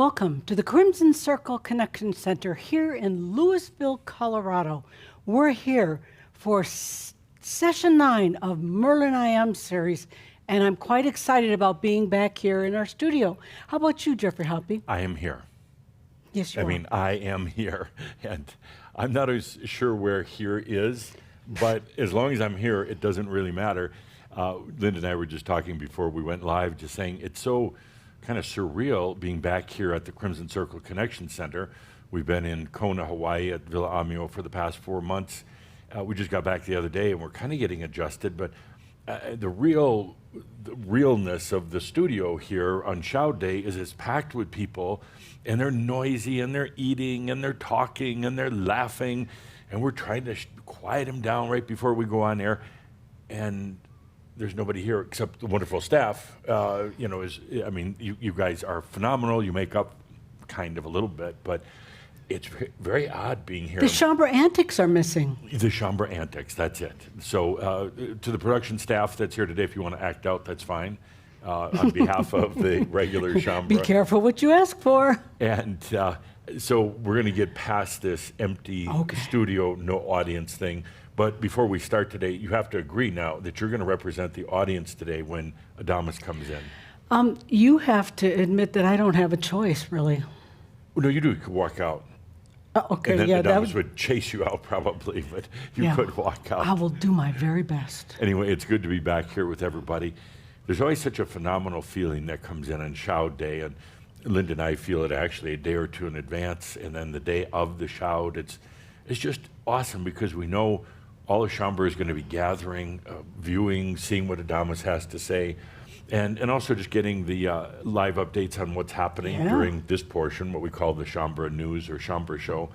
Welcome to the Crimson Circle Connection Center here in Louisville, Colorado. We're here for session 9 of Merlin I Am series, and I'm quite excited about being back here in our studio. How about you, Jeffrey Hoppy? I am here. Yes, you are. I mean, I am here, and I'm not as sure where here is, but as long as I'm here, it doesn't really matter. Linda and I were just talking before we went live, just saying it's so kind of surreal being back here at the Crimson Circle Connection Center. We've been in Kona, Hawaii at Villa Amio for the past 4 months. We just got back the other day and we're kind of getting adjusted, but the realness of the studio here on Shout Day is it's packed with people, and they're noisy and they're eating and they're talking and they're laughing, and we're trying to quiet them down right before we go on air, and there's nobody here except the wonderful staff. You guys are phenomenal. You make up kind of a little bit, but it's very odd being here. The chambre antics are missing. The chambre antics, that's it. So to the production staff that's here today, if you want to act out, that's fine. On behalf of the regular chambre. Be careful what you ask for. And so we're going to get past this empty studio, no audience thing. But before we start today, you have to agree now that you're going to represent the audience today when Adamus comes in. You have to admit that I don't have a choice, really. Well, no, you do. You could walk out. Okay, and then yeah. Adamus would chase you out probably, but you could walk out. I will do my very best. Anyway, it's good to be back here with everybody. There's always such a phenomenal feeling that comes in on Shout Day, and Linda and I feel it actually a day or two in advance, and then the day of the Shout, it's just awesome because we know all the chambre is going to be gathering, viewing, seeing what Adamus has to say, and also just getting the live updates on what's happening during this portion, what we call the chambre news or chambre show.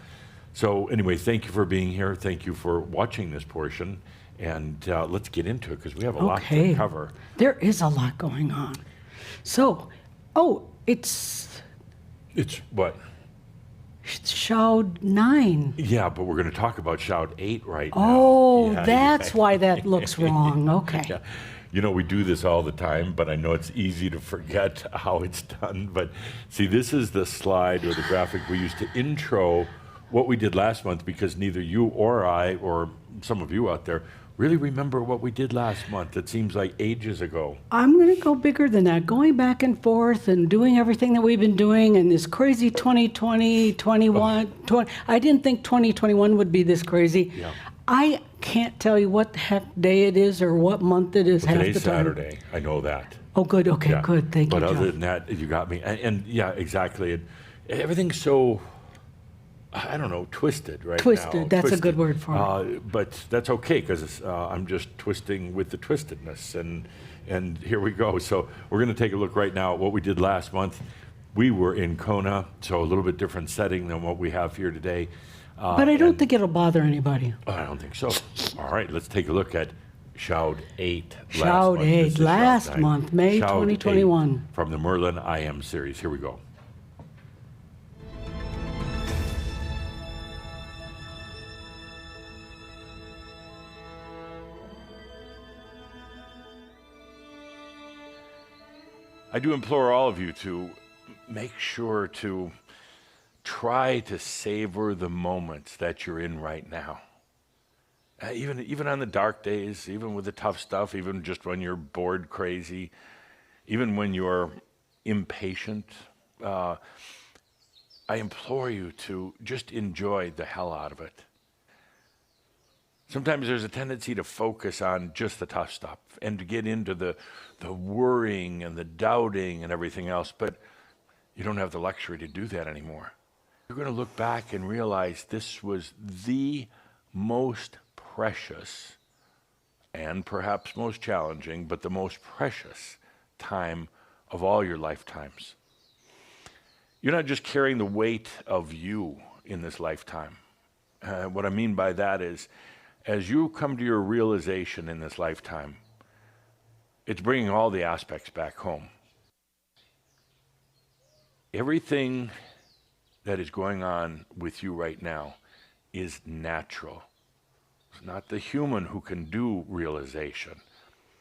So anyway, thank you for being here. Thank you for watching this portion, and let's get into it because we have a lot to cover. There is a lot going on. So, it's what? Shout 9. Yeah, but we're going to talk about Shout 8 right now. Oh, that's why that looks wrong. Okay. Yeah. You know, we do this all the time, but I know it's easy to forget how it's done. But see, this is the slide or the graphic we used to intro what we did last month, because neither you or I, or some of you out there, really remember what we did last month. It seems like ages ago. I'm going to go bigger than that, going back and forth and doing everything that we've been doing in this crazy 2020, 21, 20. I didn't think 2021 would be this crazy. Yeah. I can't tell you what the heck day it is or what month it is half the time. Today's Saturday. I know that. Oh, good. Okay, good. Thank you, But other John. than that, you got me. And yeah, exactly. Everything's so, I don't know, twisted right now. Twisted. That's a good word for it. But that's okay, because I'm just twisting with the twistedness. And here we go. So we're going to take a look right now at what we did last month. We were in Kona, so a little bit different setting than what we have here today. But I don't think it'll bother anybody. I don't think so. All right, let's take a look at Shout 8. Shout 8, last month, May Shout 2021. 8 from the Merlin I Am series. Here we go. I do implore all of you to make sure to try to savor the moments that you're in right now. Even on the dark days, even with the tough stuff, even just when you're bored crazy, even when you're impatient, I implore you to just enjoy the hell out of it. Sometimes there's a tendency to focus on just the tough stuff and to get into the worrying and the doubting and everything else, but you don't have the luxury to do that anymore. You're going to look back and realize this was the most precious and perhaps most challenging, but the most precious time of all your lifetimes. You're not just carrying the weight of you in this lifetime. What I mean by that is, as you come to your realization in this lifetime, it's bringing all the aspects back home. Everything that is going on with you right now is natural. It's not the human who can do realization.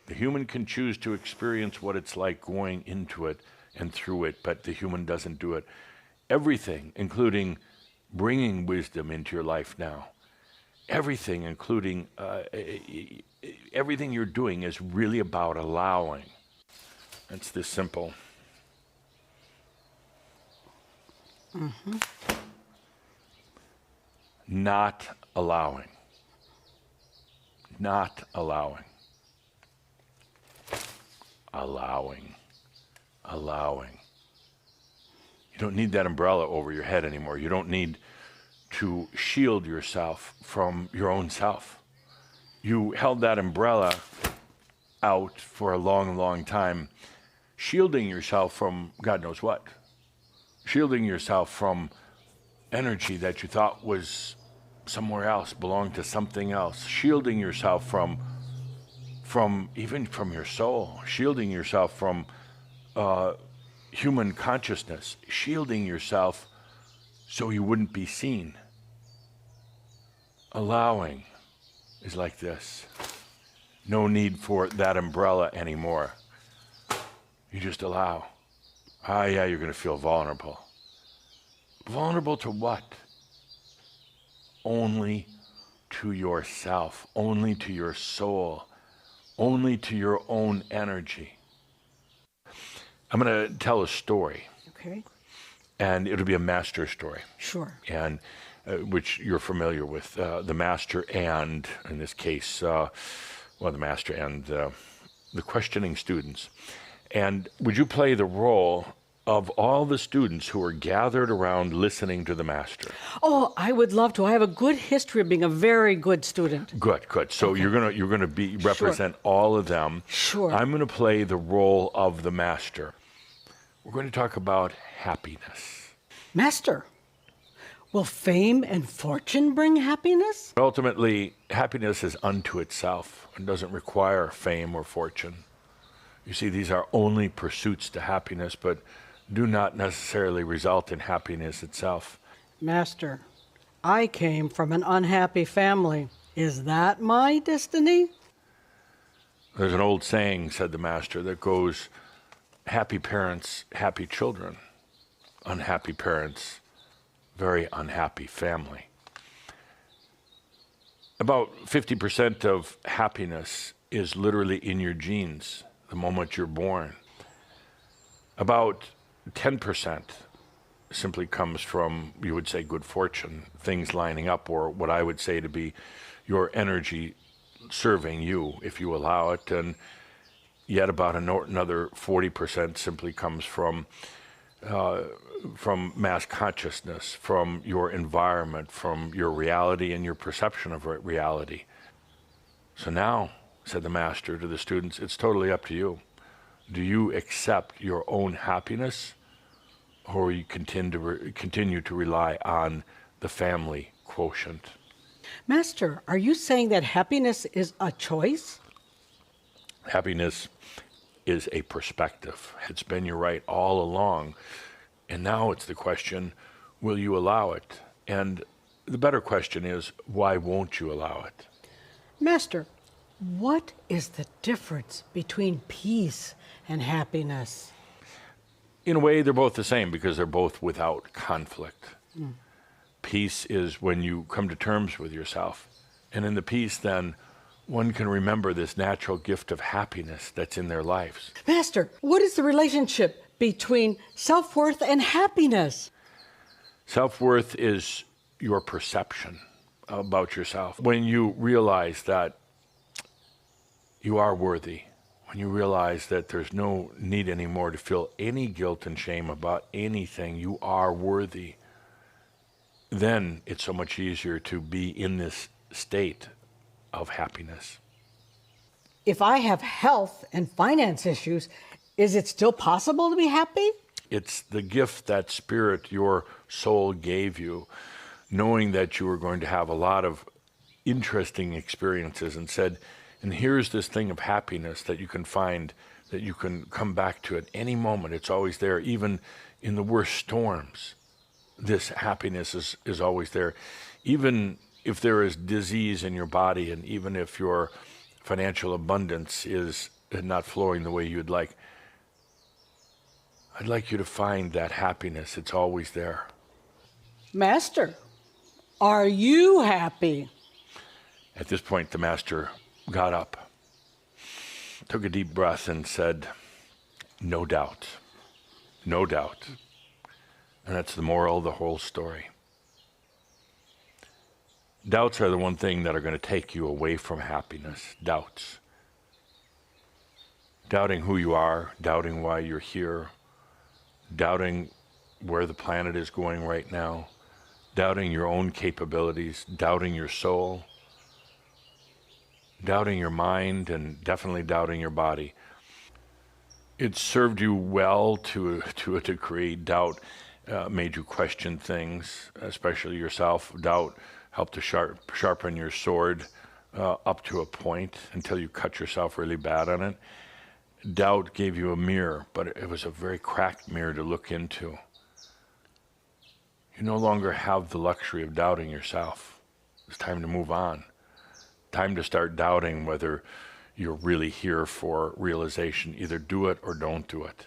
The human can choose to experience what it's like going into it and through it, but the human doesn't do it. Everything, including bringing wisdom into your life now. Everything, including everything you're doing, is really about allowing. It's this simple. Not allowing. Not allowing. Allowing. Allowing. You don't need that umbrella over your head anymore. You don't need to shield yourself from your own self. You held that umbrella out for a long, long time, shielding yourself from God knows what. Shielding yourself from energy that you thought was somewhere else, belonged to something else. Shielding yourself from even from your soul. Shielding yourself from human consciousness. Shielding yourself so you wouldn't be seen. Allowing is like this. No need for that umbrella anymore. You just allow. Yeah, you're going to feel vulnerable. Vulnerable to what? Only to yourself, only to your soul, only to your own energy. I'm going to tell a story. Okay. And it'll be a master story. Sure. And which you're familiar with, the master and, in this case, the master and the questioning students. And would you play the role of all the students who are gathered around listening to the master? Oh, I would love to. I have a good history of being a very good student. Good. So okay. you're gonna be represent all of them. Sure. I'm gonna play the role of the master. We're going to talk about happiness. Master, will fame and fortune bring happiness? Ultimately, happiness is unto itself and doesn't require fame or fortune. You see, these are only pursuits to happiness, but do not necessarily result in happiness itself. Master, I came from an unhappy family. Is that my destiny? There's an old saying, said the master, that goes, happy parents, happy children. Unhappy parents, very unhappy family. About 50% of happiness is literally in your genes the moment you're born. About 10% simply comes from, you would say, good fortune, things lining up, or what I would say to be your energy serving you, if you allow it. And yet about another 40% simply comes from mass consciousness, from your environment, from your reality and your perception of reality. So now, said the master to the students, it's totally up to you. Do you accept your own happiness, or you continue to rely on the family quotient? Master, are you saying that happiness is a choice? Happiness is a perspective. It's been your right all along. And now it's the question, will you allow it? And the better question is, why won't you allow it? Master, what is the difference between peace and happiness? In a way, they're both the same because they're both without conflict. Peace is when you come to terms with yourself. And in the peace, then, one can remember this natural gift of happiness that's in their lives. Master, what is the relationship between self-worth and happiness? Self-worth is your perception about yourself. When you realize that you are worthy, when you realize that there's no need anymore to feel any guilt and shame about anything, you are worthy, then it's so much easier to be in this state of happiness. If I have health and finance issues, is it still possible to be happy? It's the gift that spirit, your soul, gave you, knowing that you were going to have a lot of interesting experiences, and said, and here's this thing of happiness that you can find, that you can come back to at any moment. It's always there, even in the worst storms. This happiness is always there. Even if there is disease in your body, and even if your financial abundance is not flowing the way you'd like, I'd like you to find that happiness. It's always there. Master, are you happy? At this point, the master got up, took a deep breath, and said, no doubt, no doubt. And that's the moral of the whole story. Doubts are the one thing that are going to take you away from happiness. Doubts. Doubting who you are, doubting why you're here, doubting where the planet is going right now, doubting your own capabilities, doubting your soul, doubting your mind, and definitely doubting your body. It served you well to a degree. Doubt made you question things, especially yourself. Doubt helped to sharpen your sword up to a point until you cut yourself really bad on it. Doubt gave you a mirror, but it was a very cracked mirror to look into. You no longer have the luxury of doubting yourself. It's time to move on. Time to start doubting whether you're really here for realization. Either do it or don't do it.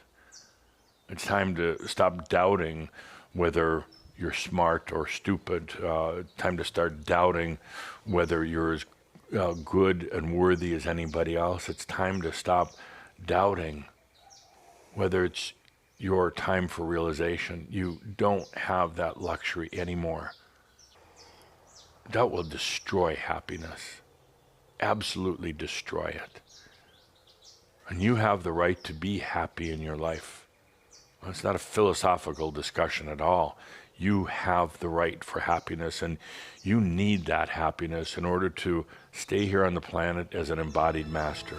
It's time to stop doubting whether you're smart or stupid. Time to start doubting whether you're as good and worthy as anybody else. It's time to stop doubting whether it's your time for realization. You don't have that luxury anymore. Doubt will destroy happiness. Absolutely destroy it. And you have the right to be happy in your life. Well, it's not a philosophical discussion at all. You have the right for happiness, and you need that happiness in order to stay here on the planet as an embodied master.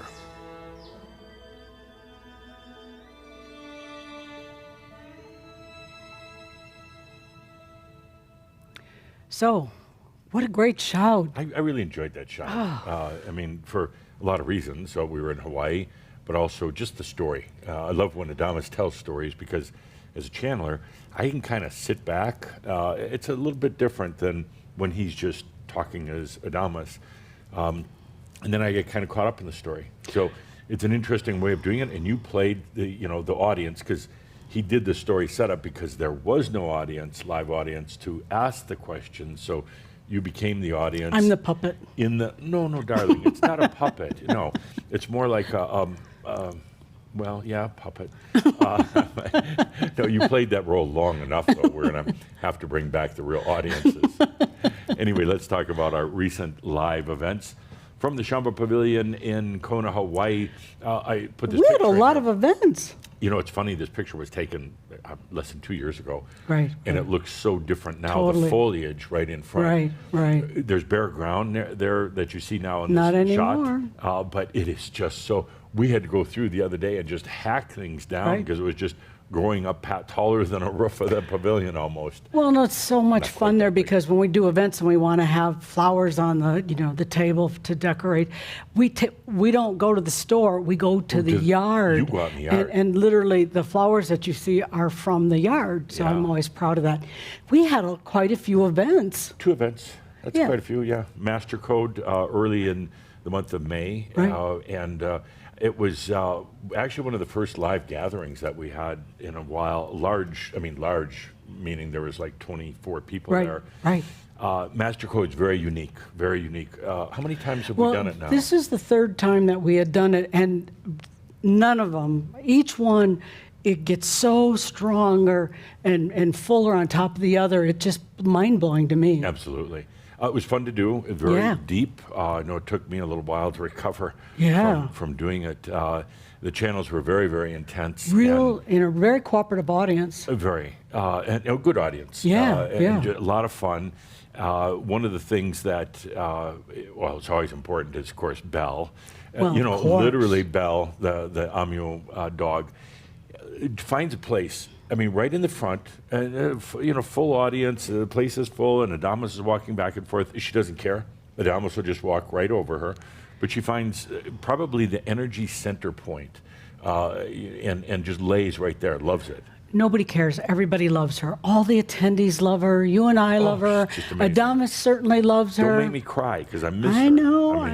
So, what a great shout. I really enjoyed that shot. I mean, for a lot of reasons. So we were in Hawaii, but also just the story. I love when Adamus tells stories because as a channeler, I can kind of sit back. It's a little bit different than when he's just talking as Adamus. And then I get kind of caught up in the story. So it's an interesting way of doing it. And you played the audience, because he did the story setup because there was no audience, live audience, to ask the questions. So you became the audience. I'm the puppet. No, darling, it's not a puppet. No, it's more like puppet. No, you played that role long enough, though. We're going to have to bring back the real audiences. Anyway, let's talk about our recent live events. From the Shamba Pavilion in Kona, Hawaii, I put this We had picture a in lot here. of events. You know, it's funny, this picture was taken less than 2 years ago. Right. And it looks so different now, Totally. the foliage right in front. Right. There's bare ground there that you see now in Not this anymore. shot. But it is just so, we had to go through the other day and just hack things down Right. because it was just growing up taller than a roof of that pavilion almost. Well, no, it's so much Not quite fun there that big. because when we do events and we want to have flowers on the table to decorate, we don't go to the store. We go to the yard. You go out in the yard. And literally the flowers that you see are from the yard. So Yeah. I'm always proud of that. We had quite a few events. 2 events. That's Yeah. quite a few, yeah. Master Code early in the month of May. Right. It was actually one of the first live gatherings that we had in a while. Large, meaning there was like 24 people there. Right. Master Code's very unique, very unique. How many times have we done it now? This is the third time that we had done it, and none of them, each one, it gets so stronger and fuller on top of the other. It's just mind-blowing to me. Absolutely. It was fun to do, very Yeah. deep. I know it took me a little while to recover Yeah. from doing it. The channels were very, very intense. Real, in a very cooperative audience. Very, and a good audience. Yeah, and yeah. a lot of fun. One of the things that, it's always important is, of course, Belle. Well, of course. Literally Belle, the Amu dog, finds a place. I mean, right in the front, and full audience. The place is full, and Adamus is walking back and forth. She doesn't care. Adamus will just walk right over her, but she finds probably the energy center point, and just lays right there. Loves it. nobody cares. Everybody loves her. All the attendees love her. You and I love her. she's just amazing. Adamus certainly loves her. Don't make me cry because I miss her. I know,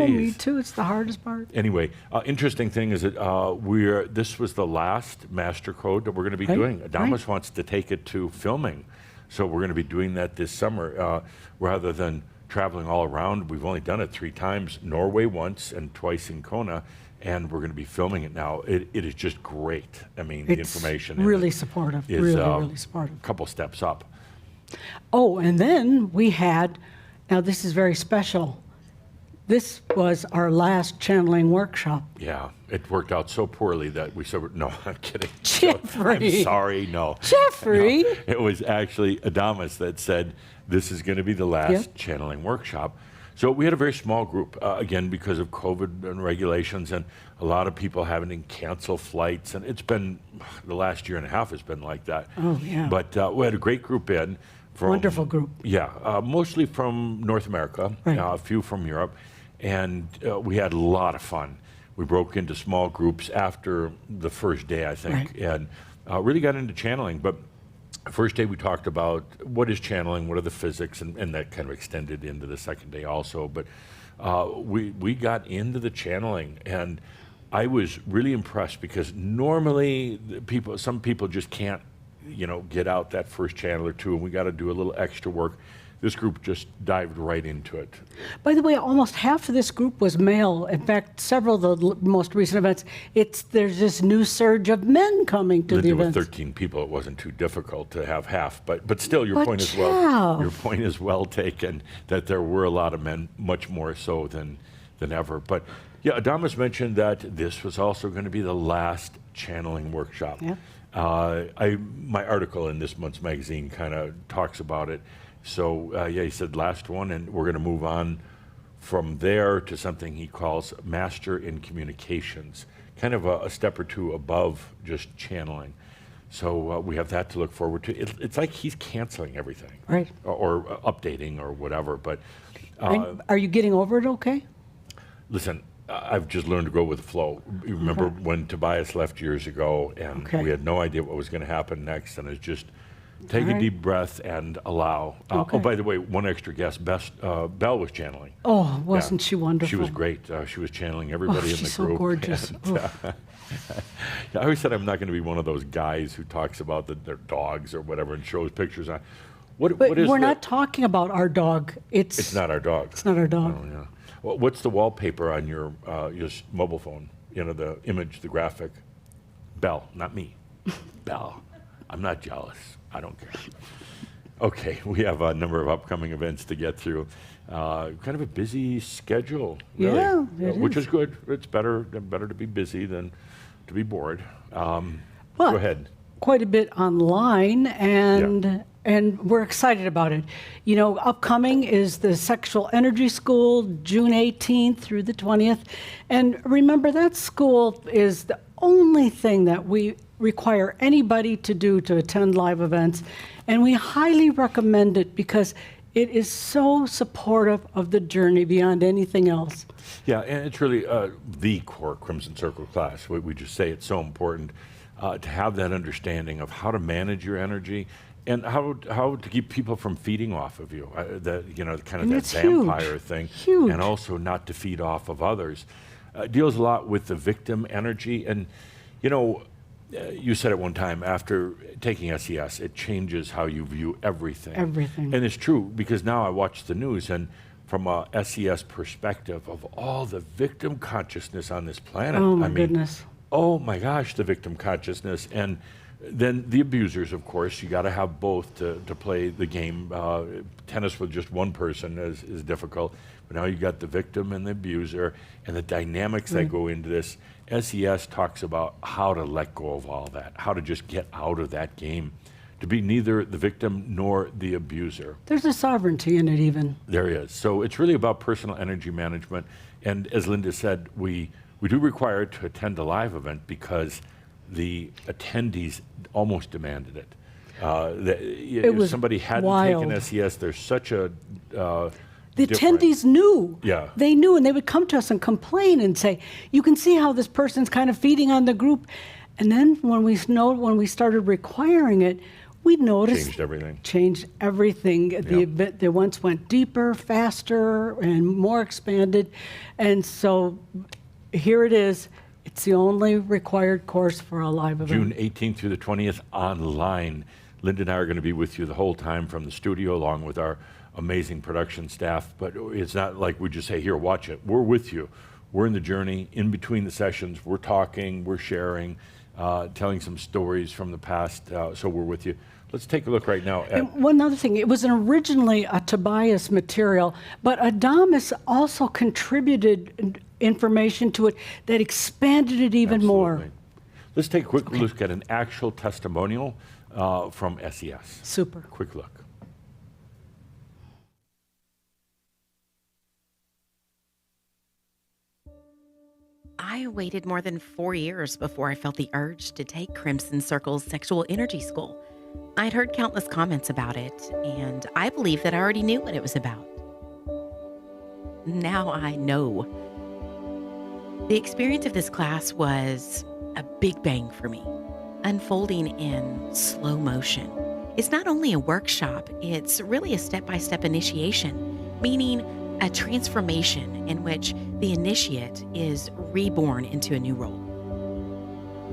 mean, me geez. too. It's the hardest part. Anyway, interesting thing is that this was the last master code that we're going to be Right, doing. Adamus right. wants to take it to filming, so we're going to be doing that this summer rather than traveling all around. We've only done it 3 times: Norway once and twice in Kona, and we're going to be filming it now. It is just great. I mean, the It's information really supportive. is Really supportive. a couple steps up. Oh, and then we had, now this is very special. This was our last channeling workshop. Yeah, it worked out so poorly that we said, no, I'm kidding. Jeffrey. I'm sorry, no. Jeffrey. No, it was actually Adamus that said, this is going to be the last Yep. channeling workshop. So we had a very small group, again, because of COVID and regulations, and a lot of people having to cancel flights. And it's been, the last year and a half has been like that. Oh, yeah. But we had a great group in. Wonderful group. Yeah, mostly from North America, Right. a few from Europe. And we had a lot of fun. We broke into small groups after the first day, I think, Right. and really got into channeling. But first day we talked about what is channeling, what are the physics, and that kind of extended into the second day also. But we got into the channeling, and I was really impressed because normally some people just can't, get out that first channel or two, and we got to do a little extra work. This group just dived right into it. By the way, almost half of this group was male. In fact, several of the most recent events, there's this new surge of men coming to the Linda, with events. 13 people, it wasn't too difficult to have half. But still, your But point is well taken. That there were a lot of men, much more so than ever. But yeah, Adamus mentioned that this was also going to be the last channeling workshop. Yeah. My article in this month's magazine kind of talks about it. So he said last one, and we're going to move on from there to something he calls Master in Communications, kind of a step or two above just channeling. So we have that to look forward to. It's like he's canceling everything, Right. or updating or whatever. But And are you getting over it okay? listen, I've just learned to go with the flow. You remember when Tobias left years ago, and Okay. we had no idea what was going to happen next, and it's just take All a right. deep breath and allow. Okay. Oh, by the way, one extra guest, Belle was channeling. Oh, wasn't Yeah. she wonderful? She was great. She was channeling everybody in the she's so group. gorgeous. And, I always said I'm not going to be one of those guys who talks about their dogs or whatever and shows pictures on. But what is we're not talking about our dog. It's not our dog. It's not our dog. Oh, yeah. Well, what's the wallpaper on your mobile phone? The image, the graphic. Belle, not me. Belle. I'm not jealous. I don't care. Okay, we have a number of upcoming events to get through. Kind of a busy schedule, really. Yeah, it which is. is good. It's better to be busy than to be bored. Well, Go ahead. Quite a bit online, and we're excited about it. Upcoming is the Sexual Energy School, June 18th through the 20th. And remember, that school is the only thing that we require anybody to do to attend live events. And we highly recommend it because it is so supportive of the journey beyond anything else. Yeah, and it's really the core Crimson Circle class. We just say it's so important to have that understanding of how to manage your energy and how to keep people from feeding off of you. And That it's huge. vampire thing, Huge. and also not to feed off of others. Deals a lot with the victim energy, and you said at one time, after taking SES, it changes how you view everything. Everything. And it's true, because now I watch the news, and from a SES perspective of all the victim consciousness on this planet. Oh, my goodness. Oh my gosh, the victim consciousness. And then the abusers, of course. You got to have both to play the game. Tennis with just one person is difficult. But now you got the victim and the abuser, and the dynamics that go into this. SES talks about how to let go of all that, how to just get out of that game, to be neither the victim nor the abuser. There's a sovereignty in it even. There is. So it's really about personal energy management. And as Linda said, we do require it to attend a live event because the attendees almost demanded it. It If was somebody hadn't wild. taken SES, there's such a The different. attendees knew. Yeah. They knew, and they would come to us and complain and say, you can see how this person's kind of feeding on the group. And then when we started requiring it, we noticed Changed everything. The events went deeper, faster, and more expanded. And so here it is. It's the only required course for a live event. June 18th through the 20th online. Linda and I are going to be with you the whole time from the studio, along with our amazing production staff. But it's not like we just say, here, watch it. We're with you. We're in the journey. In between the sessions, we're talking, we're sharing, telling some stories from the past. So we're with you. Let's take a look right now at... And one other thing, it was originally a Tobias material, but Adamus also contributed information to it that expanded it even more. Let's take a quick look at an actual testimonial from SES. Super. Quick look. I waited more than 4 years before I felt the urge to take Crimson Circle's Sexual Energy School. I'd heard countless comments about it, and I believed that I already knew what it was about. Now I know. The experience of this class was a big bang for me, unfolding in slow motion. It's not only a workshop, it's really a step-by-step initiation, meaning a transformation in which the initiate is reborn into a new role.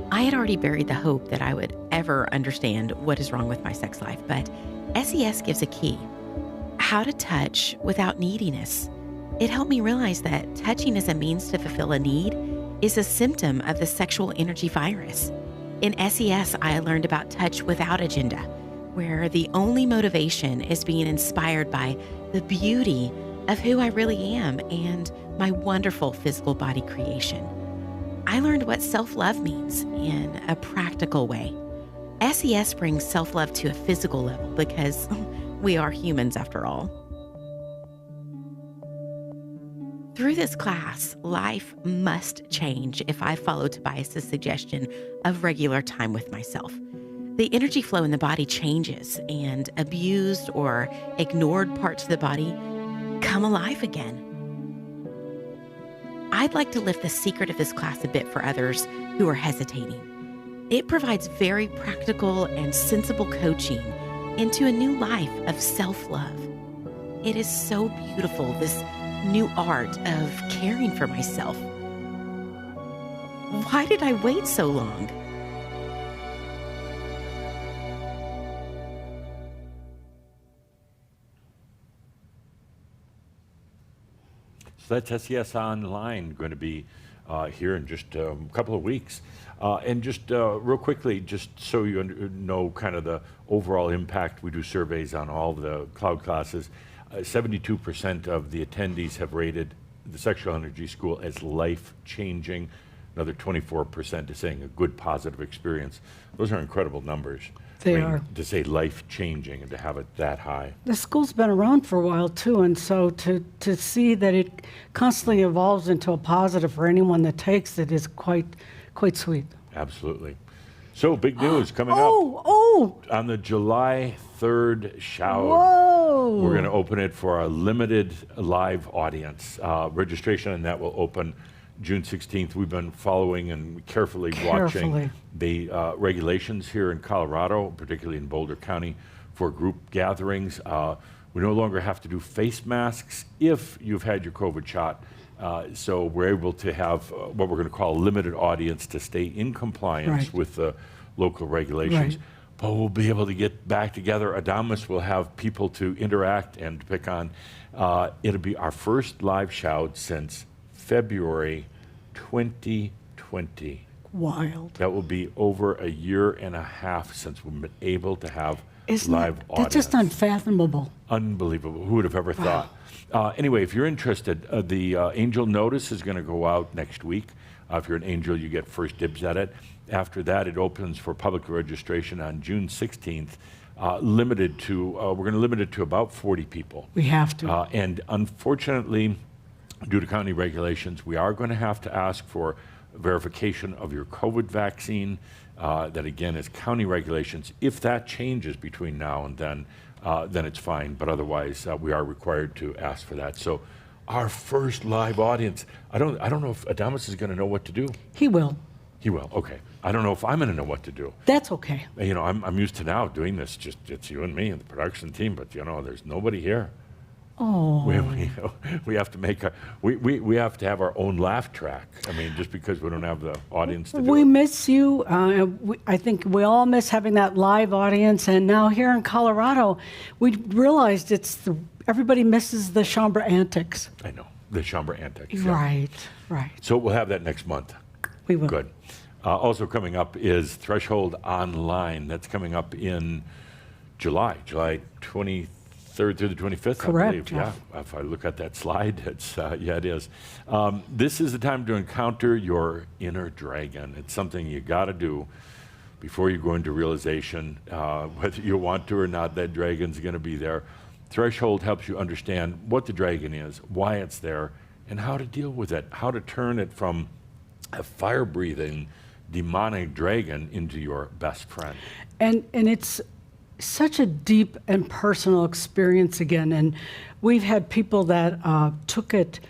I had already buried the hope that I would ever understand what is wrong with my sex life, but SES gives a key: how to touch without neediness. It helped me realize that touching as a means to fulfill a need is a symptom of the sexual energy virus. In SES, I learned about touch without agenda, where the only motivation is being inspired by the beauty of who I really am and my wonderful physical body creation. I learned what self-love means in a practical way. SES brings self-love to a physical level because we are humans after all. Through this class, life must change if I follow Tobias's suggestion of regular time with myself. The energy flow in the body changes, and abused or ignored parts of the body come alive again. I'd like to lift the secret of this class a bit for others who are hesitating. It provides very practical and sensible coaching into a new life of self-love. It is so beautiful, this new art of caring for myself. Why did I wait so long? So that's SES Online, going to be here in just a couple of weeks. And just real quickly, just so you know kind of the overall impact, we do surveys on all the cloud classes. 72% of the attendees have rated the Sexual Energy School as life-changing. Another 24% is saying a good, positive experience. Those are incredible numbers. They are. To say life-changing and to have it that high. The school's been around for a while, too, and so to see that it constantly evolves into a positive for anyone that takes it is quite sweet. Absolutely. So, big news coming up. On the July 3rd shout. Whoa! We're going to open it for a limited live audience. Registration on that will open June 16th. We've been following and carefully watching the regulations here in Colorado, particularly in Boulder County, for group gatherings. We no longer have to do face masks if you've had your COVID shot. So we're able to have what we're going to call a limited audience to stay in compliance with the local regulations. But we'll be able to get back together. Adamus will have people to interact and to pick on. It'll be our first live shout since February 2020. Wild. That will be over a year and a half since we've been able to have live audience. That's just unfathomable. Unbelievable. Who would have ever thought? Anyway, if you're interested, the angel notice is going to go out next week. If you're an angel, you get first dibs at it. After that, it opens for public registration on June 16th. We're going to limit it to about 40 people. We have to. And unfortunately, due to county regulations, we are going to have to ask for verification of your COVID vaccine. That again is county regulations. If that changes between now and then, then it's fine. But otherwise, we are required to ask for that. So our first live audience, I don't know if Adamus is going to know what to do. He will. He will, okay. I don't know if I'm going to know what to do. That's okay. You know, I'm used to now doing this, just it's you and me and the production team, but you know, there's nobody here. Oh. We have to make we have to have our own laugh track. I mean, just because we don't have the audience to do We it. miss you. I think we all miss having that live audience. And now here in Colorado, we realized everybody misses the chambre antics. I know, the chambre antics. Yeah. Right, right. So we'll have that next month. We will. Good. Also coming up is Threshold Online. That's coming up in July 23rd through the 25th, Correct, I believe. Jeff. Yeah, if I look at that slide, it's yeah, it is. This is the time to encounter your inner dragon. It's something you got to do before you go into realization. Whether you want to or not, that dragon's going to be there. Threshold helps you understand what the dragon is, why it's there, and how to deal with it, how to turn it from a fire-breathing, demonic dragon into your best friend. And it's such a deep and personal experience again. And we've had people that took it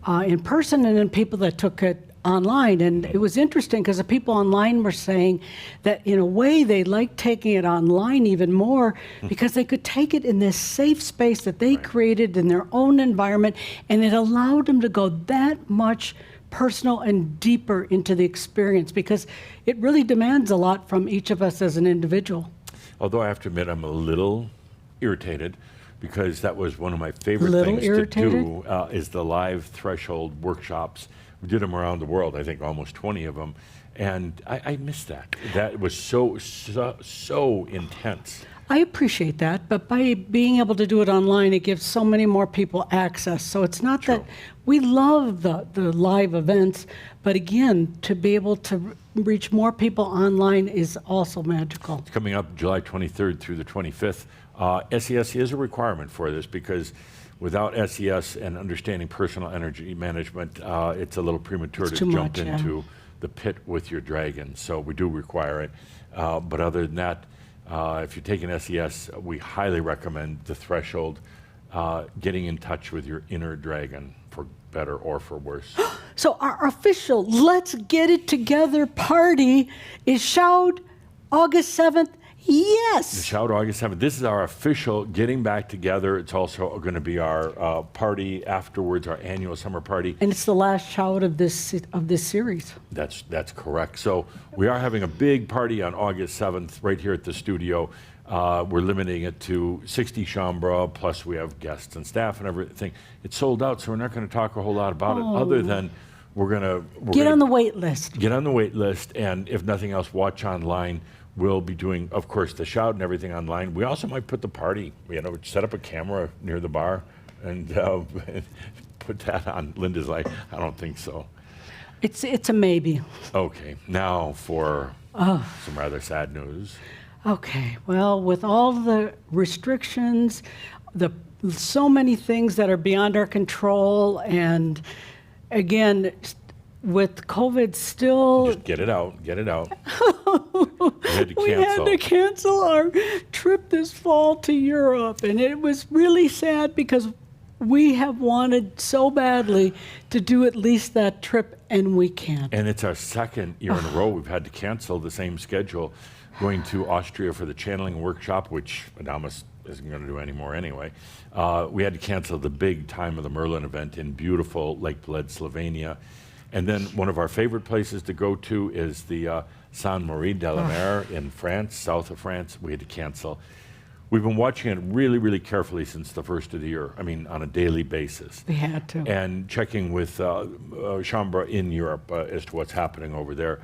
in person and then people that took it online. And it was interesting because the people online were saying that in a way they liked taking it online even more because they could take it in this safe space that they created in their own environment, and it allowed them to go that much personal and deeper into the experience because it really demands a lot from each of us as an individual. Although I have to admit I'm a little irritated because that was one of my favorite Little things irritated? to do is the live Threshold workshops. We did them around the world, I think almost 20 of them, and I missed that. That was so intense. I appreciate that, but by being able to do it online, it gives so many more people access. So it's not that we love the live events, but again, to be able to reach more people online is also magical. It's coming up July 23rd through the 25th. SES is a requirement for this because without SES and understanding personal energy management, it's a little premature It's to too jump much, yeah. into the pit with your dragon. So we do require it. But other than that, if you're taking SES, we highly recommend the Threshold, getting in touch with your inner dragon, for better or for worse. So our official Let's Get It Together party is Shout August 7th. The Yes. Shout August 7th. This is our official getting back together. It's also going to be our party afterwards, our annual summer party. And it's the last shout of this series. That's correct. So we are having a big party on August 7th right here at the studio. We're limiting it to 60 chambre, plus we have guests and staff and everything. It's sold out, so we're not going to talk a whole lot about it, other than we're going to Get on the wait list. Get on the wait list, and if nothing else, watch online. We'll be doing, of course, the shout and everything online. We also might put the party, set up a camera near the bar and put that on. Linda's like, I don't think so. It's a maybe. Okay, now for some rather sad news. Okay, well, with all the restrictions, so many things that are beyond our control, and again, with COVID still, Just get it out. We had to we had to cancel our trip this fall to Europe, and it was really sad because we have wanted so badly to do at least that trip, and we can't. And it's our second year in a row we've had to cancel the same schedule, going to Austria for the channeling workshop, which Adamus isn't going to do anymore anyway. We had to cancel the big Time of the Merlin event in beautiful Lake Bled, Slovenia. And then one of our favorite places to go to is the Saint-Marie-de-la-Mer in France, south of France. We had to cancel. We've been watching it really, really carefully since the first of the year. I mean, on a daily basis. We had to. And checking with Chambre in Europe as to what's happening over there.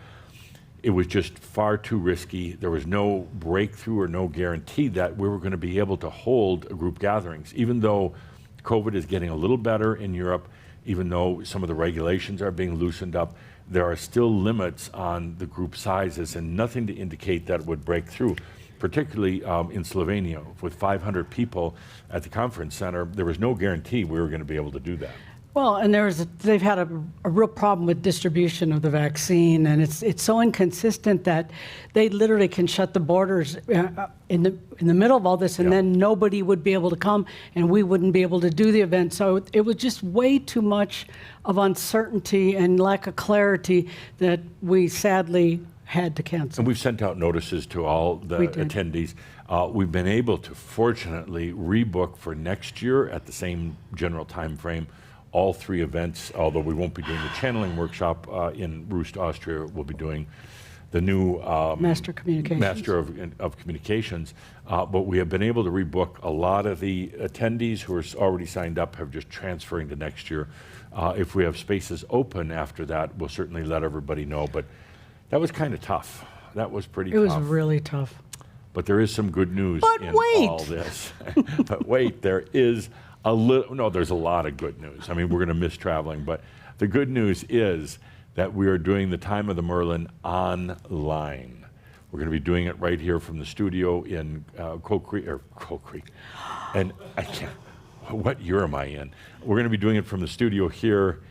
It was just far too risky. There was no breakthrough or no guarantee that we were going to be able to hold group gatherings. Even though COVID is getting a little better in Europe, even though some of the regulations are being loosened up, there are still limits on the group sizes and nothing to indicate that it would break through. Particularly in Slovenia, with 500 people at the conference center, there was no guarantee we were going to be able to do that. Well, and they've had a real problem with distribution of the vaccine, and it's so inconsistent that they literally can shut the borders in the middle of all this, and then nobody would be able to come, and we wouldn't be able to do the event. So it was just way too much of uncertainty and lack of clarity that we sadly had to cancel. And we've sent out notices to all the attendees. We've been able to, fortunately, rebook for next year at the same general time frame. All 3 events, although we won't be doing the channeling workshop in Roost, Austria. We'll be doing the new Master of Communications. But we have been able to rebook. A lot of the attendees who are already signed up have just transferring to next year. If we have spaces open after that, we'll certainly let everybody know. But that was kind of tough. That was pretty tough. It was really tough. But there is some good news in all this. But wait, there is there's a lot of good news. I mean, we're going to miss traveling, but the good news is that we are doing the Time of the Merlin online. We're going to be doing it right here from the studio in Coal Creek. And I can't, what year am I in? We're going to be doing it from the studio here.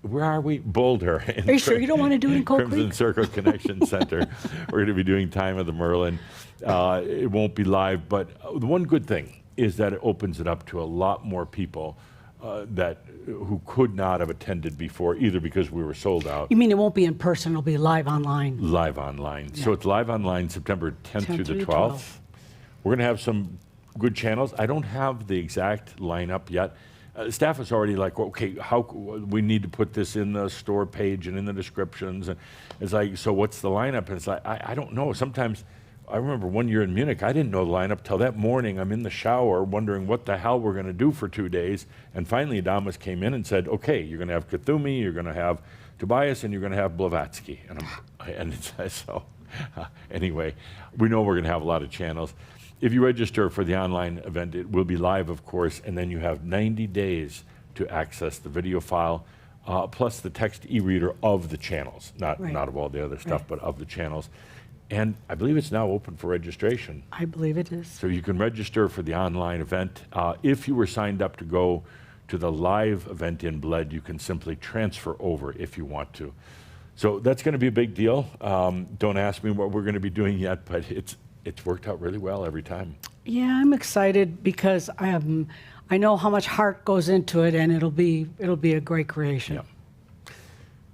Where are we? Boulder. Are you sure you don't want to do it in Coal Crimson Creek? Circle Connection Center. We're going to be doing Time of the Merlin. It won't be live, but the one good thing is that it opens it up to a lot more people who could not have attended before, either because we were sold out. You mean it won't be in person, it'll be live online? Live online. Yeah. So it's live online September 10th through the 12th. 12th. We're going to have some good channels. I don't have the exact lineup yet. Staff is already like, okay, we need to put this in the store page and in the descriptions. And it's like, so what's the lineup? And it's like, I don't know. Sometimes, I remember one year in Munich, I didn't know the lineup till that morning. I'm in the shower wondering what the hell we're going to do for 2 days. And finally, Adamus came in and said, okay, you're going to have Kathumi, you're going to have Tobias, and you're going to have Blavatsky. Anyway, we know we're going to have a lot of channels. If you register for the online event, it will be live, of course, and then you have 90 days to access the video file, plus the text e-reader of the channels, not of all the other stuff, but of the channels. And I believe it's now open for registration. I believe it is. So you can register for the online event. If you were signed up to go to the live event in Bled, you can simply transfer over if you want to. So that's going to be a big deal. Don't ask me what we're going to be doing yet, but it's worked out really well every time. Yeah, I'm excited because I know how much heart goes into it, and it'll be a great creation. Yeah.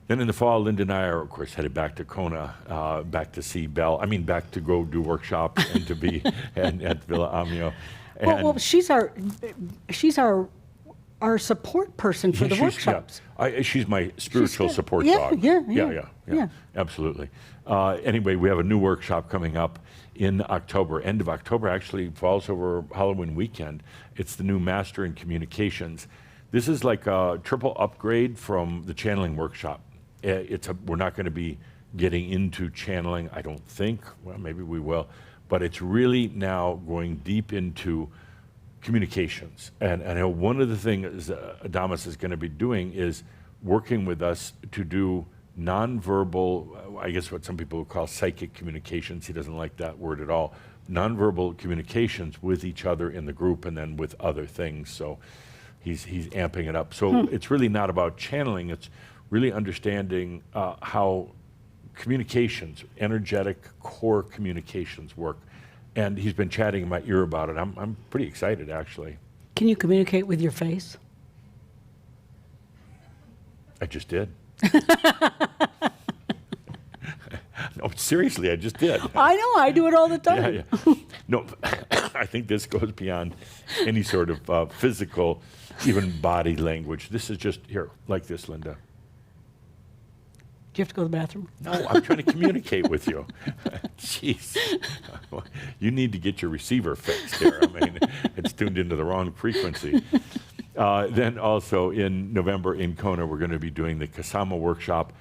Then in the fall, Linda and I are, of course, headed back to Kona, back to see Belle. I mean, back to go do workshops and to be at Villa Amio. Well, she's our support person for the workshops. Yeah. She's my spiritual support dog. Yeah, absolutely. Anyway, we have a new workshop coming up in October. End of October actually falls over Halloween weekend. It's the new Master in Communications. This is like a triple upgrade from the channeling workshop. We're not going to be getting into channeling, I don't think. Well, maybe we will. But it's really now going deep into communications. And I know one of the things Adamus is going to be doing is working with us to do nonverbal, I guess what some people would call psychic communications. He doesn't like that word at all. Nonverbal communications with each other in the group and then with other things. So he's amping it up. So it's really not about channeling. It's really understanding how communications, energetic core communications work. And he's been chatting in my ear about it. I'm pretty excited, actually. Can you communicate with your face? I just did. No, seriously, I just did. I know, I do it all the time. Yeah. No, I think this goes beyond any sort of physical, even body language. This is just, here, like this, Linda. Do you have to go to the bathroom? No, I'm trying to communicate with you. Jeez. You need to get your receiver fixed here. I mean, it's tuned into the wrong frequency. Then also in November in Kona, we're going to be doing the Kasama workshop.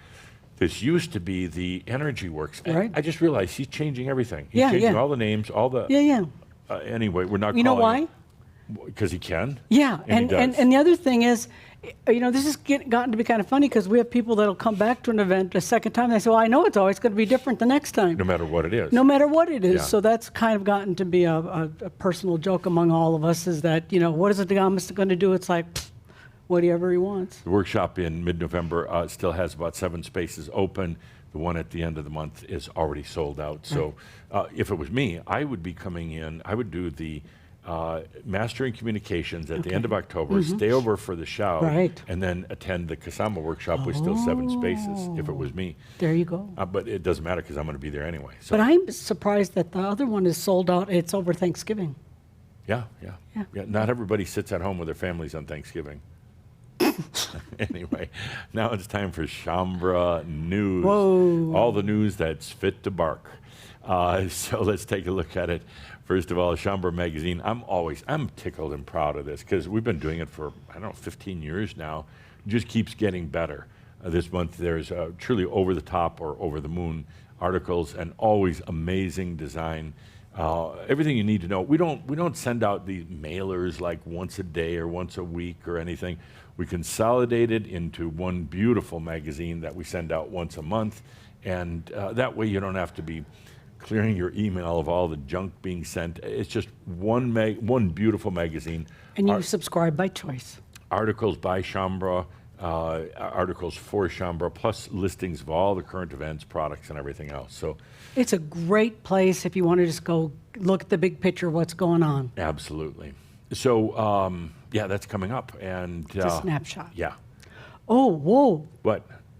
This used to be the energy works. Right. I just realized he's changing everying. He's changing all the names, all the... Yeah. Anyway, we're not calling... You know why? Because he can. Yeah, and the other thing is, this has gotten to be kind of funny because we have people that'll come back to an event a second time and they say, well, I know it's always going to be different the next time. No matter what it is. No matter what it is. Yeah. So that's kind of gotten to be a personal joke among all of us is that, what is the Adamus going to do? It's like, whatever he wants. The workshop in mid-November still has about 7 spaces open. The one at the end of the month is already sold out. So if it was me, I would be coming in. I would do the Mastering Communications at the end of October, stay over for the show, and then attend the Kasama workshop with still 7 spaces if it was me. There you go. But it doesn't matter because I'm going to be there anyway. So. But I'm surprised that the other one is sold out. It's over Thanksgiving. Yeah. Not everybody sits at home with their families on Thanksgiving. Anyway, now it's time for Shambra News. Whoa. All the news that's fit to bark. So let's take a look at it. First of all, Shambra Magazine. I'm tickled and proud of this because we've been doing it for, 15 years now. It just keeps getting better. This month there's truly over the top or over the moon articles and always amazing design. Everything you need to know. We don't send out these mailers like once a day or once a week or anything. We consolidate it into one beautiful magazine that we send out once a month, and that way you don't have to be clearing your email of all the junk being sent. It's just one beautiful magazine. And you subscribe by choice. Articles by Shambra, articles for Shambra, plus listings of all the current events, products, and everything else. So it's a great place if you want to just go look at the big picture, what's going on. Absolutely. So, that's coming up. And It's a snapshot. Yeah. Oh, whoa.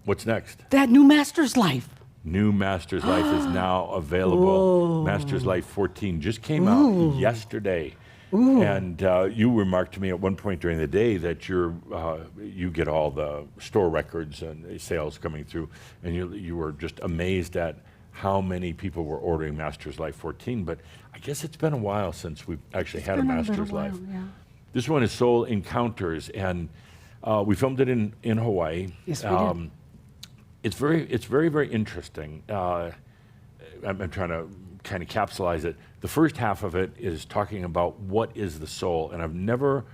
What's next? That new Master's Life. New Master's Life is now available. Whoa. Master's Life 14 just came out yesterday. Ooh. And you remarked to me at one point during the day that you get all the store records and sales coming through, and you were just amazed at how many people were ordering Master's Life 14. But I guess it's been a while since we've actually had a Master's Life. Yeah. This one is Soul Encounters, and we filmed it in Hawaii. Yes, we did. It's very, very interesting. I'm trying to kind of capsulize it. The first half of it is talking about what is the soul, and I've never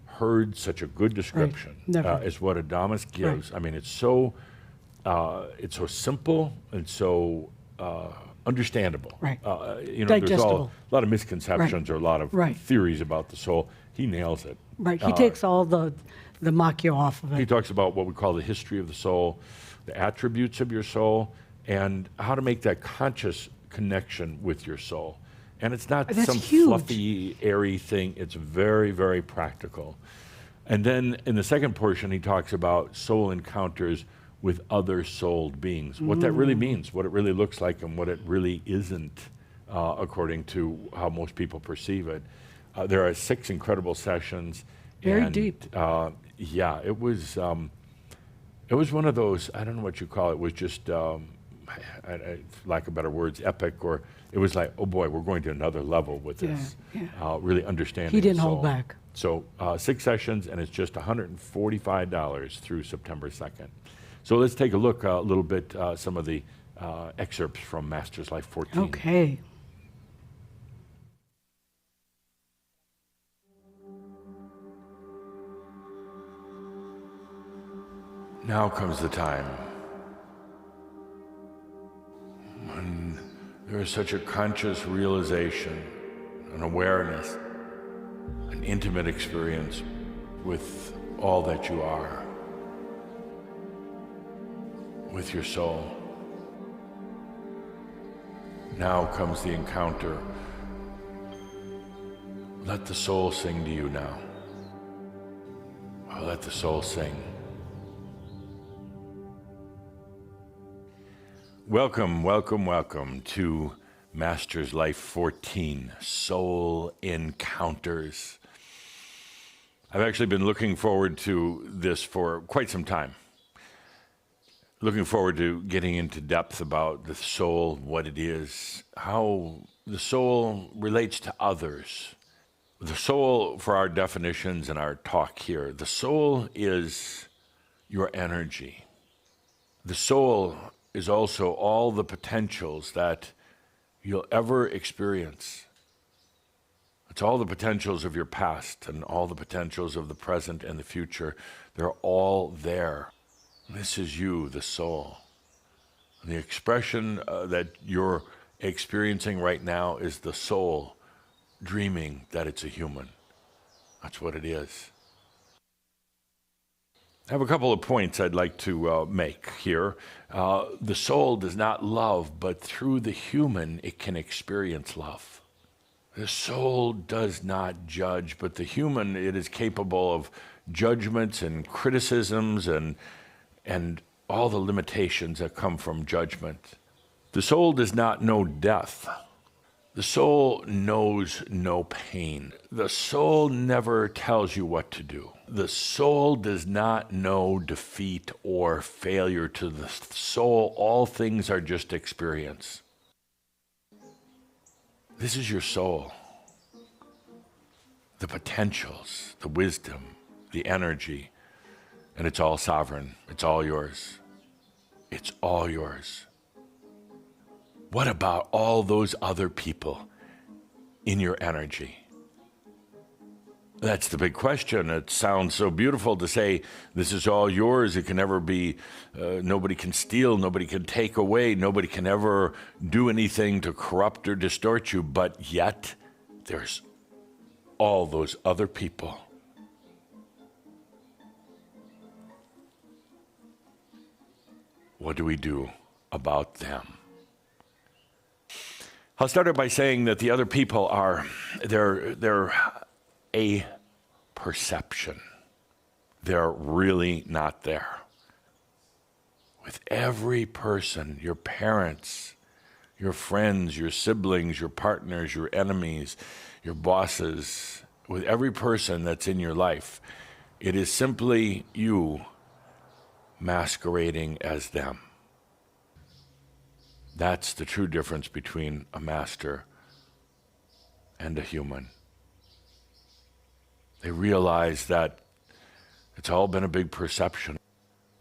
heard such a good description as what Adamus gives. Right. I mean, it's so simple and so understandable. Right. There's Digestible. a lot of misconceptions or a lot of theories about the soul. He nails it. Right. He takes all the macchio off of it. He talks about what we call the history of the soul, the attributes of your soul, and how to make that conscious connection with your soul. And it's not some fluffy, airy thing. It's very, very practical. And then in the second portion, he talks about soul encounters with other souled beings, what that really means, what it really looks like, and what it really isn't, according to how most people perceive it. There are 6 incredible sessions. Very deep. It was one of those, I don't know what you call it, was just, lack of better words, epic, or it was like, oh boy, we're going to another level with this. Really understanding He didn't the soul. hold back. So 6 sessions, and it's just $145 through September 2nd. So let's take a look a little bit, some of the excerpts from Master's Life 14. Okay. Now comes the time when there is such a conscious realization, an awareness, an intimate experience with all that you are, with your soul. Now comes the encounter. Let the soul sing to you now. Let the soul sing. Welcome, welcome, welcome to Master's Life 14, Soul Encounters. I've actually been looking forward to this for quite some time. Looking forward to getting into depth about the soul, what it is, how the soul relates to others. The soul, for our definitions and our talk here, the soul is your energy. The soul is also all the potentials that you'll ever experience. It's all the potentials of your past and all the potentials of the present and the future. They're all there. This is you, the soul. And the expression that you're experiencing right now is the soul dreaming that it's a human. That's what it is. I have a couple of points I'd like to make here. The soul does not love, but through the human, it can experience love. The soul does not judge, but the human, it is capable of judgments and criticisms and all the limitations that come from judgment. The soul does not know death. The soul knows no pain. The soul never tells you what to do. The soul does not know defeat or failure. To the soul, all things are just experience. This is your soul. The potentials, the wisdom, the energy, and it's all sovereign. It's all yours. It's all yours. What about all those other people in your energy? That's the big question. It sounds so beautiful to say, this is all yours. It can never be, nobody can steal, nobody can take away, nobody can ever do anything to corrupt or distort you. But yet, there's all those other people. What do we do about them? I'll start out by saying that the other people are, they're a perception. They're really not there. With every person, your parents, your friends, your siblings, your partners, your enemies, your bosses, with every person that's in your life, it is simply you masquerading as them. That's the true difference between a master and a human. They realize that it's all been a big perception.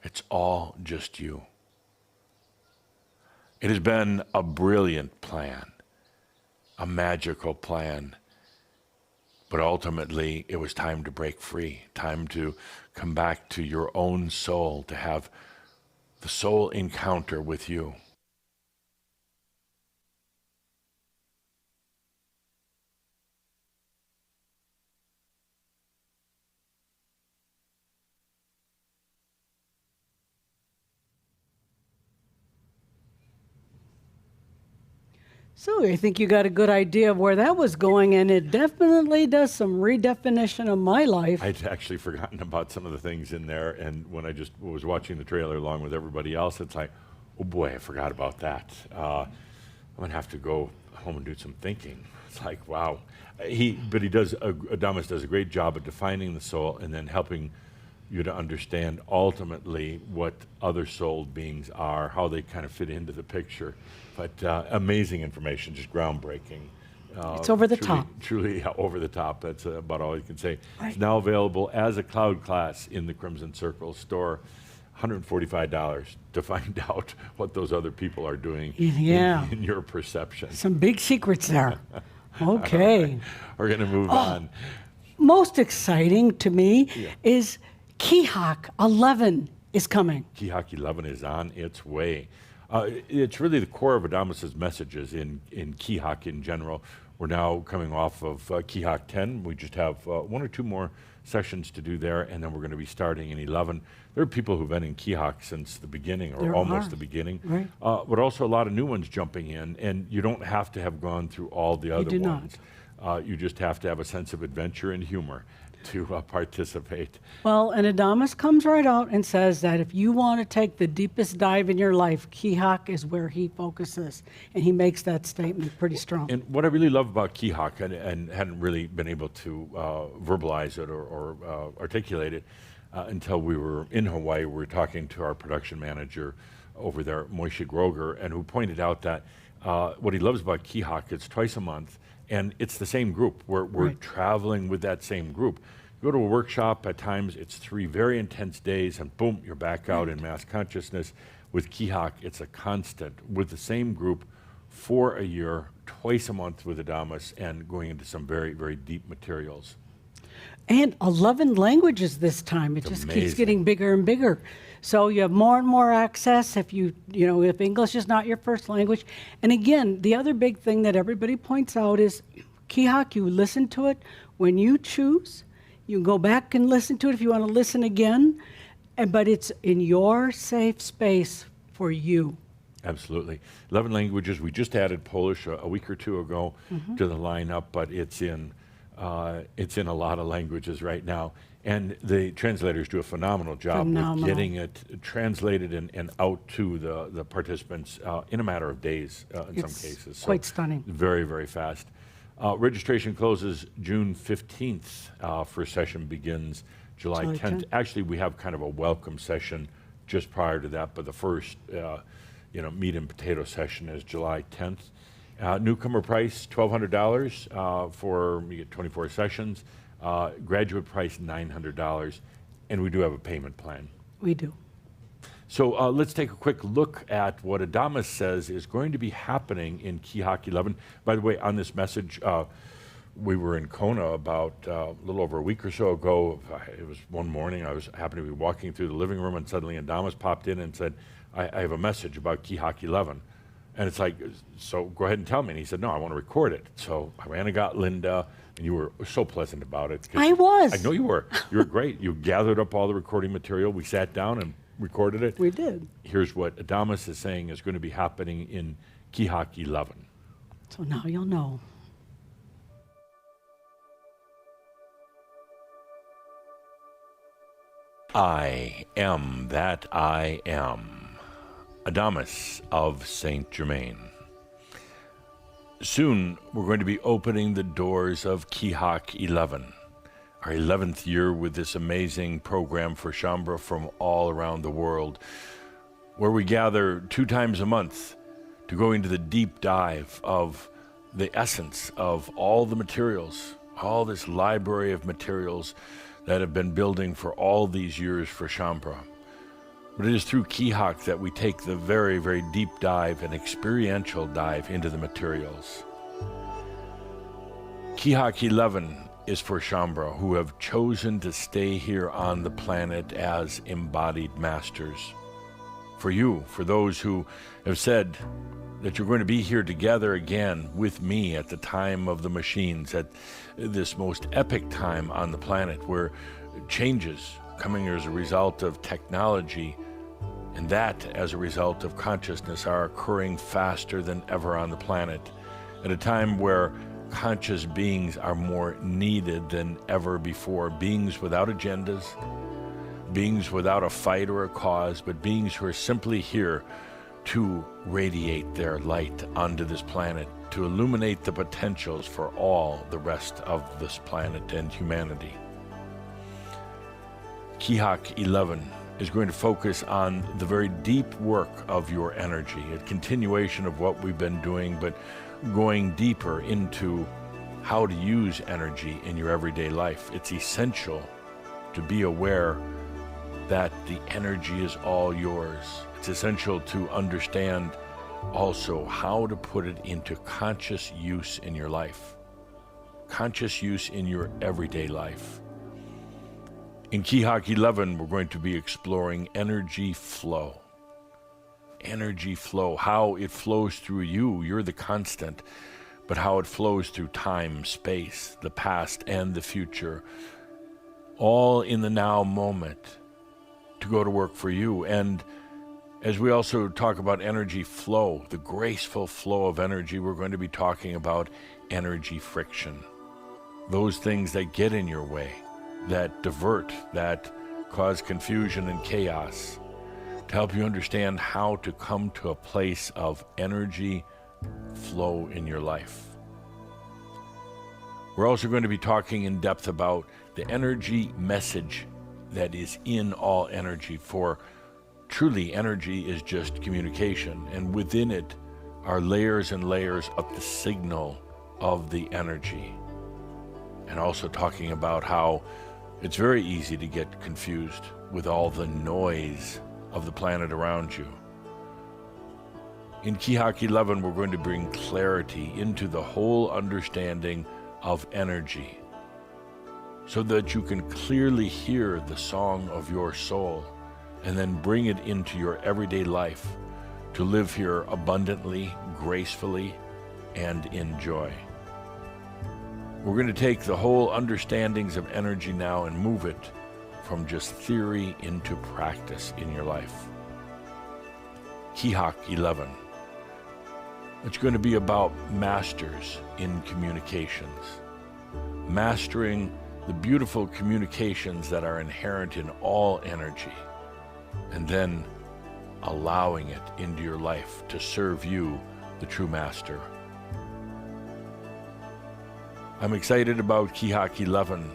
It's all just you. It has been a brilliant plan, a magical plan, but ultimately it was time to break free, time to come back to your own soul, to have the soul encounter with you. So I think you got a good idea of where that was going, and it definitely does some redefinition of my life. I'd actually forgotten about some of the things in there, and when I just was watching the trailer along with everybody else, it's like, oh boy, I forgot about that. I'm gonna have to go home and do some thinking. It's like, wow. Adamus does a great job at defining the soul and then helping you to understand ultimately what other soul beings are, how they kind of fit into the picture. But amazing information, just groundbreaking. It's over the top. Truly over the top. That's about all you can say. Right. It's now available as a cloud class in the Crimson Circle store. $145 to find out what those other people are doing in your perception. Some big secrets there. Okay. Right. We're going to move on. Most exciting to me is Kihak 11 is coming. Kihak 11 is on its way. It's really the core of Adamus's messages in Kihak in general. We're now coming off of Kihak 10. We just have one or two more sessions to do there, and then we're going to be starting in 11. There are people who've been in Kihak since the beginning, or almost the beginning, right. But also a lot of new ones jumping in, and you don't have to have gone through all the other ones. You just have to have a sense of adventure and humor to participate. Well, and Adamus comes right out and says that if you want to take the deepest dive in your life, Kihak is where he focuses. And he makes that statement pretty strong. And what I really love about Kihak, and hadn't really been able to verbalize it or articulate it until we were in Hawaii. We were talking to our production manager over there, Moishe Groger, and who pointed out that what he loves about Kihak, it's twice a month, and it's the same group. We're traveling with that same group. You go to a workshop, at times it's 3 very intense days, and boom, you're back out in mass consciousness. With Kihak, it's a constant, with the same group for a year, twice a month with Adamus, and going into some very, very deep materials. And 11 languages this time. It just keeps getting bigger and bigger. So you have more and more access if if English is not your first language. And again, the other big thing that everybody points out is Kihak, you listen to it when you choose. You go back and listen to it if you want to listen again. But it's in your safe space for you. Absolutely. 11 languages. We just added Polish a week or two ago to the lineup, but it's in a lot of languages right now. And the translators do a phenomenal job with getting it translated and out to the participants in a matter of days in some cases. So quite stunning. Very, very fast. Registration closes June 15th. First session begins July 10th. Actually, we have kind of a welcome session just prior to that, but the first meat and potato session is July 10th. Newcomer price, $1,200 for, you get 24 sessions. Graduate price, $900. And we do have a payment plan. We do. So let's take a quick look at what Adamus says is going to be happening in Kihak 11. By the way, on this message, we were in Kona about a little over a week or so ago. It was one morning. I happened to be walking through the living room, and suddenly Adamus popped in and said, I have a message about Kihak 11. And it's like, so go ahead and tell me. And he said, no, I want to record it. So I ran and got Linda, and you were so pleasant about it. I was. I know you were. You were great. You gathered up all the recording material. We sat down and recorded it. We did. Here's what Adamus is saying is going to be happening in Kihak 11. So now you'll know. I am that I am. Adamus of Saint Germain. Soon we're going to be opening the doors of Kihak 11, our 11th year with this amazing program for Shaumbra from all around the world, where we gather 2 times a month to go into the deep dive of the essence of all the materials, all this library of materials that have been building for all these years for Shaumbra. But it is through Kihak that we take the very, very deep dive and experiential dive into the materials. Kihak 11 is for Shaumbra who have chosen to stay here on the planet as embodied masters. For you, for those who have said that you're going to be here together again with me at the time of the machines, at this most epic time on the planet where changes coming as a result of technology, and that as a result of consciousness, are occurring faster than ever on the planet, at a time where conscious beings are more needed than ever before. Beings without agendas, beings without a fight or a cause, but beings who are simply here to radiate their light onto this planet, to illuminate the potentials for all the rest of this planet and humanity. Kihak 11 is going to focus on the very deep work of your energy, a continuation of what we've been doing, but going deeper into how to use energy in your everyday life. It's essential to be aware that the energy is all yours. It's essential to understand also how to put it into conscious use in your life, conscious use in your everyday life. In Kihak 11, we're going to be exploring energy flow. Energy flow, how it flows through you. You're the constant, but how it flows through time, space, the past, and the future, all in the now moment to go to work for you. And as we also talk about energy flow, the graceful flow of energy, we're going to be talking about energy friction. Those things that get in your way, that divert, that cause confusion and chaos, to help you understand how to come to a place of energy flow in your life. We're also going to be talking in depth about the energy message that is in all energy, for truly energy is just communication, and within it are layers and layers of the signal of the energy. And also talking about how it's very easy to get confused with all the noise of the planet around you. In Kihak 11, we're going to bring clarity into the whole understanding of energy, so that you can clearly hear the song of your soul and then bring it into your everyday life to live here abundantly, gracefully, and in joy. We're going to take the whole understandings of energy now and move it from just theory into practice in your life. Kihak 11. It's going to be about masters in communications, mastering the beautiful communications that are inherent in all energy, and then allowing it into your life to serve you, the true master. I'm excited about Kihak 11.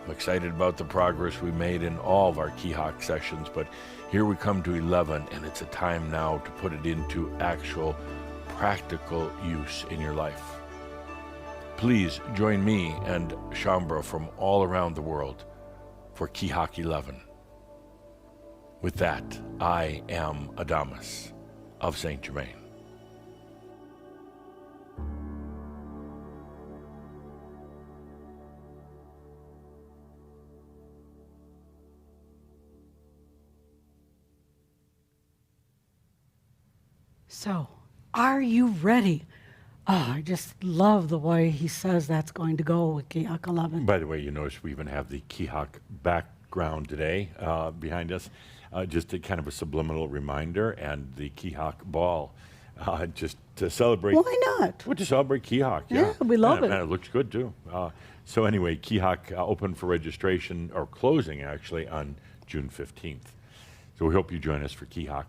I'm excited about the progress we made in all of our Kihak sessions, but here we come to 11, and it's a time now to put it into actual practical use in your life. Please join me and Shambra from all around the world for Kihak 11. With that, I am Adamus of Saint Germain. So, are you ready? Oh, I just love the way he says that's going to go with Kihak 11. By the way, you notice we even have the Kihak background today behind us, just a kind of a subliminal reminder, and the Kihak ball, just to celebrate. Why not? Well, to celebrate Kihak, Yeah, we love it. And it looks good too. So anyway, Kihak open for registration, or closing actually, on June 15th. So we hope you join us for Kihak.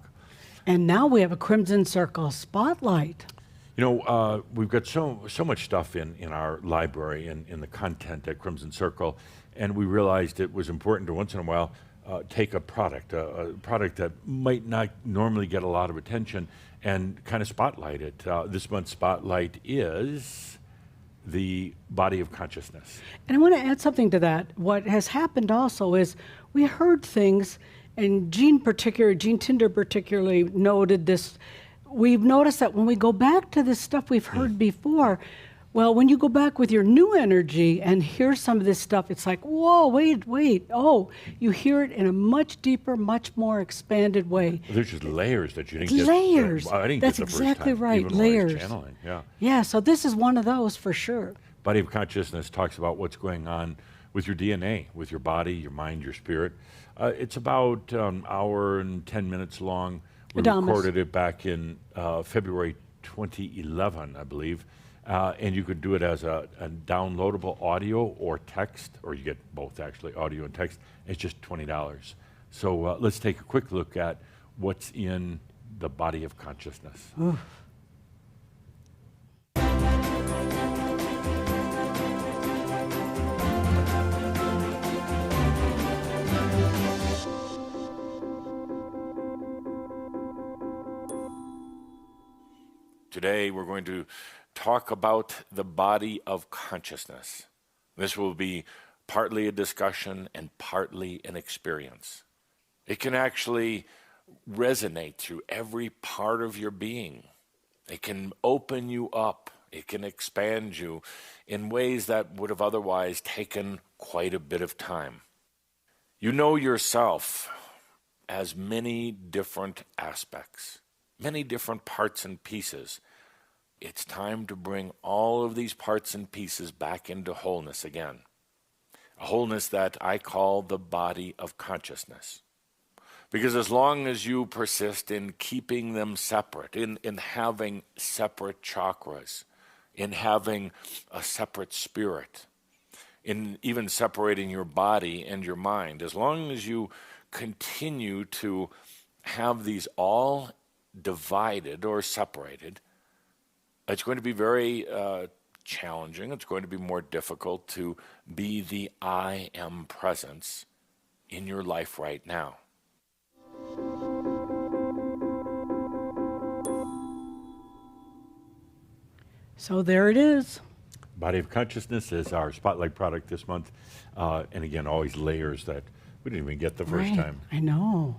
And now we have a Crimson Circle spotlight. You know, we've got so much stuff in our library and in the content at Crimson Circle, and we realized it was important to once in a while take a product that might not normally get a lot of attention, and kind of spotlight it. This month's spotlight is the body of consciousness. And I want to add something to that. What has happened also is we heard things, and Gene Tinder particularly noted this. We've noticed that when we go back to this stuff we've heard before, well, when you go back with your new energy and hear some of this stuff, it's like, whoa, wait. Oh, you hear it in a much deeper, much more expanded way. There's just layers that you didn't get. Layers. I didn't That's get the first exactly time, right. even when I was Layers. channeling, yeah. Yeah, so this is one of those for sure. Body of consciousness talks about what's going on with your DNA, with your body, your mind, your spirit. It's about an hour and 10 minutes long. We Adamus. recorded it back in February 2011, I believe. And you could do it as a downloadable audio or text, or you get both actually, audio and text. It's just $20. So let's take a quick look at what's in the body of consciousness. Oof. Today we're going to talk about the body of consciousness. This will be partly a discussion and partly an experience. It can actually resonate through every part of your being. It can open you up. It can expand you in ways that would have otherwise taken quite a bit of time. You know yourself as many different aspects, many different parts and pieces. It's time to bring all of these parts and pieces back into wholeness again. A wholeness that I call the body of consciousness. Because as long as you persist in keeping them separate, in having separate chakras, in having a separate spirit, in even separating your body and your mind, as long as you continue to have these all divided or separated, it's going to be very challenging. It's going to be more difficult to be the I am presence in your life right now. So there it is. Body of consciousness is our spotlight product this month. And again, always layers that we didn't even get the first time. I know.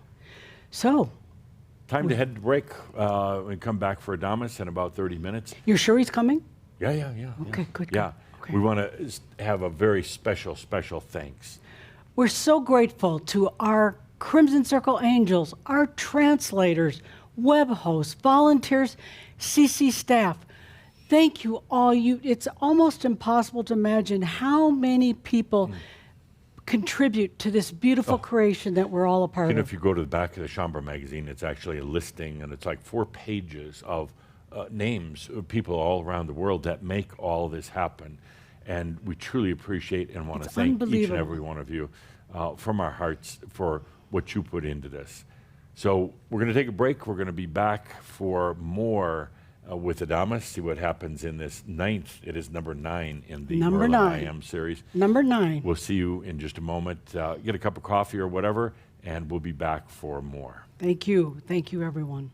So, Time to head to break. We come back for Adamus in about 30 minutes. you're sure he's coming? Yeah. Okay, good. Yeah. Okay. We want to have a very special thanks. We're so grateful to our Crimson Circle angels, our translators, web hosts, volunteers, CC staff. Thank you all. It's almost impossible to imagine how many people contribute to this beautiful creation that we're all a part You know, of. if you go to the back of the Chambre magazine, it's actually a listing, and it's like 4 pages of names of people all around the world that make all this happen. And we truly appreciate and want to It's thank each and unbelievable. every one of you from our hearts for what you put into this. So we're going to take a break. We're going to be back for more with Adamus, see what happens in this 9th. It is number 9 in the Number Merlin 9. I Am series. Number 9. We'll see you in just a moment. Get a cup of coffee or whatever, and we'll be back for more. Thank you. Thank you, everyone.